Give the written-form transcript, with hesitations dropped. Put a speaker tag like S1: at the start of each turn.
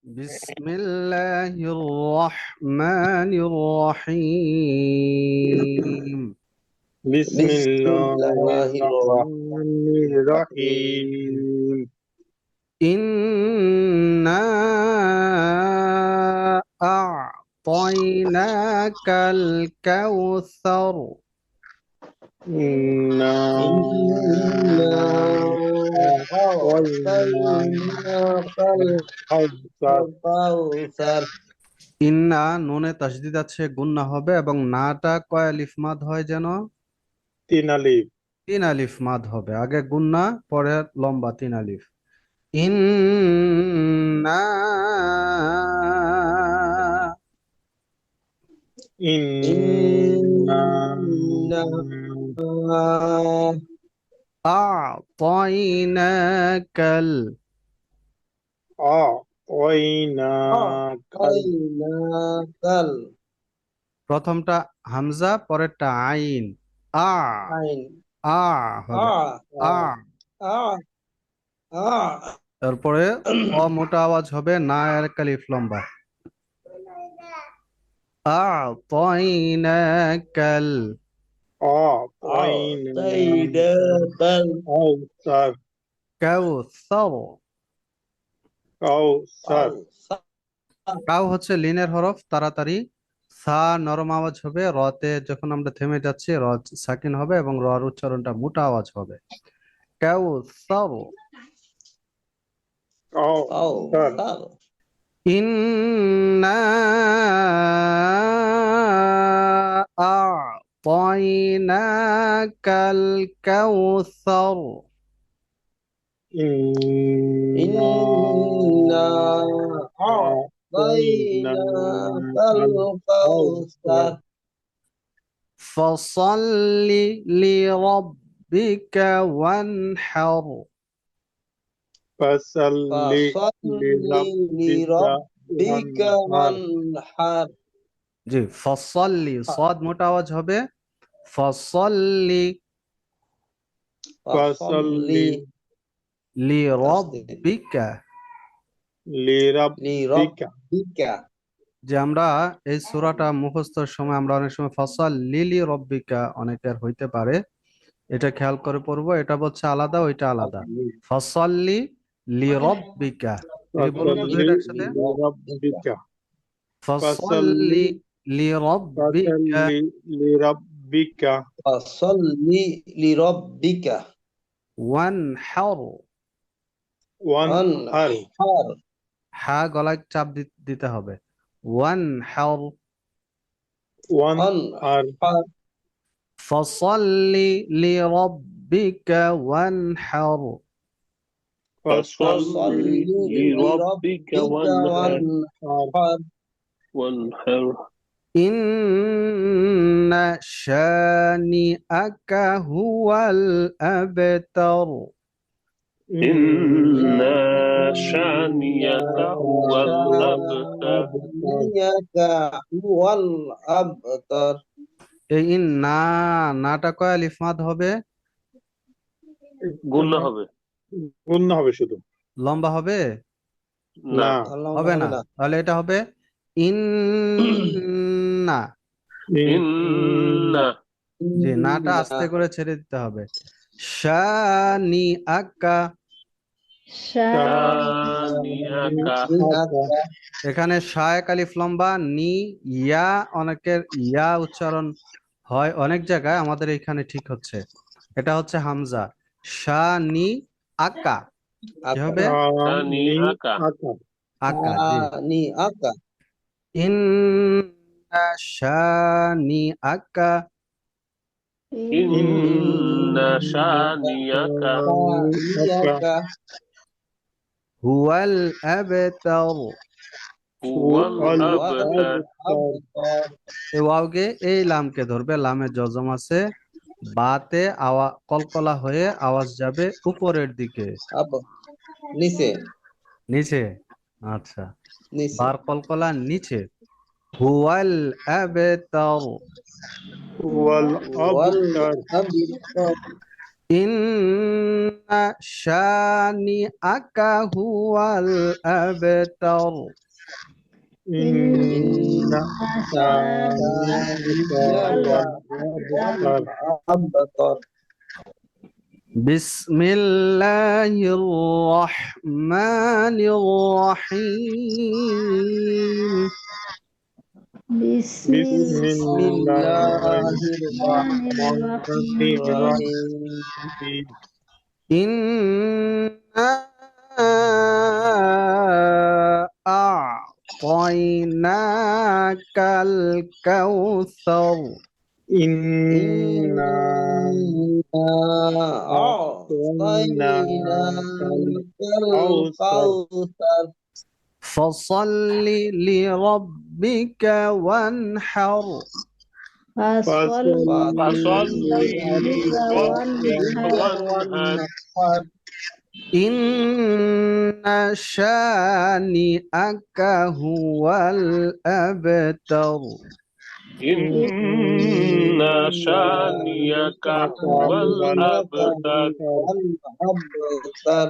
S1: بسم الله الرحمن الرحيم
S2: بسم
S3: بسم
S2: الله
S3: الله
S2: الرحمن
S3: الرحمن الرحيم
S2: الرحيم
S1: إنا أعطيناك الكوثر
S2: إنا
S3: إنا
S2: أعطيناك
S3: أعطيناك
S2: الكوثر
S3: الكوثر
S1: ইন্না নুনে তাসদিদ আছে গুন্না হবে এবং নাটা কয় আলিফ মাদ হয় যেন
S2: তিন আলিফ
S1: তিন আলিফ মাদ হবে আগে গুন্না পরে লম্বা তিন আলিফ ইন্না
S2: إنا
S3: إنا
S1: أعطيناك
S2: أعطيناك
S3: أعطيناك
S1: প্রথমটা হামজা পরেরটা আইন আ
S3: العين
S1: আ হবে আ
S3: آ آ
S1: তারপরে অ মোটা আওয়াজ হবে না এর কালিফ লম্বা আ'তাইনাকাল
S2: أعطيناك
S3: أعطيناك
S2: الكوثر
S1: কাউসার
S2: كوثر
S3: الكوثر
S1: কাউ হচ্ছে লিনের হরফ তাড়াতাড়ি সা নরম আওয়াজ হবে রতে যখন আমরা থেমে যাচ্ছি র সাকিন হবে এবং রর উচ্চারণটা মোটা আওয়াজ হবে কাউসার
S2: كوثر
S3: كوثر
S1: ইন্না আ'তাইনাকাল কাউসার
S3: إنا
S2: أعطيناك
S3: أعطيناك
S2: الكوثر
S3: الكوثر
S1: فصل لربك وانحر
S2: فصل
S3: فصل
S2: لربك
S3: لربك
S2: وانحر
S3: وانحر
S1: জি ফসল্লি সদ মোটা আওয়াজ হবে ফসল্লি
S2: فصل
S1: লিরব্বিকা
S2: لربك
S3: لربك
S1: যে আমরা এই সূরাটা মুখস্থর সময় আমরা অনেক সময় ফসল লিলি রব্বিকা অনেকের হইতে পারে এটা খেয়াল করে পড়বো এটা বলছে আলাদা ওইটা আলাদা ফসল্লি লিরব্বিকা এই বলুন তো
S2: فصل
S1: দুইটা একসাথে
S2: لربك
S1: ফসল্লি লিরব্বিকা
S2: فصل لربك
S3: فصل لربك
S1: ওয়ানহার
S2: وانحر
S3: وانحر
S1: হা গলায় চাপ দিতে হবে ওয়ানহার
S2: وانحر
S3: وانحر
S1: ফসল্লি লিরব্বিকা ওয়ানহার
S4: فصل لربك وانحر وانحر
S1: إن شانئك هو الأبتر
S4: إن شانيك هو الأبتر
S3: إياك هو الأبتر
S1: এই না নাটা কয় আলিফ মাদ হবে
S4: গুণা হবে
S2: গুণ হবে শুধু
S1: লম্বা হবে
S2: না
S1: হবে না তাহলে এটা হবে ইন্না
S4: ইন্না
S1: জি নাটা আস্তে করে ছেড়ে দিতে হবে শানি আকা
S4: শানিয়াকা
S1: এখানে শায়ক আলিফ লম্বা নি ইয়া অনেকের ইয়া উচ্চারণ হয় অনেক জায়গায় আমাদের এখানে ঠিক হচ্ছে এটা হচ্ছে হামজা শানি আকা কি হবে
S4: শানিয়াকা
S1: আকা জি
S3: شانئك
S1: ইন্না শানি আকা
S4: ইন্না শানিয়াকা
S3: إياك
S1: হুয়াল আবতার
S4: হুয়াল আবতার
S1: এই ওয়াওকে এই লামকে ধরবে লামে জজম আছে বাতে কলকলা হয়ে আওয়াজ যাবে উপরের দিকে
S3: अब নিচে
S1: নিচে আচ্ছা
S3: নিচে
S1: বার কলকলা নিচে হুয়াল আবতার
S2: والأبتر
S3: والأبتر
S1: ইন্না শানিআকা হুয়াল আবতার।
S2: إن شانئك هو الأبتر
S3: الأبتر
S1: বিসমিল্লাহির রহমানির রহিম।
S2: بسم
S3: بسم
S2: الله
S3: الله الرحمن الرحيم
S2: الرحيم
S1: إنا أعطيناك الكوثر.
S2: إنا
S3: إنا أعطيناك الكوثر
S1: فصل لربك وانحر.
S4: فصل لربك وانحر
S1: إن شانئك هو الأبتر.
S4: إن شانئك هو الأبتر
S3: الأبتر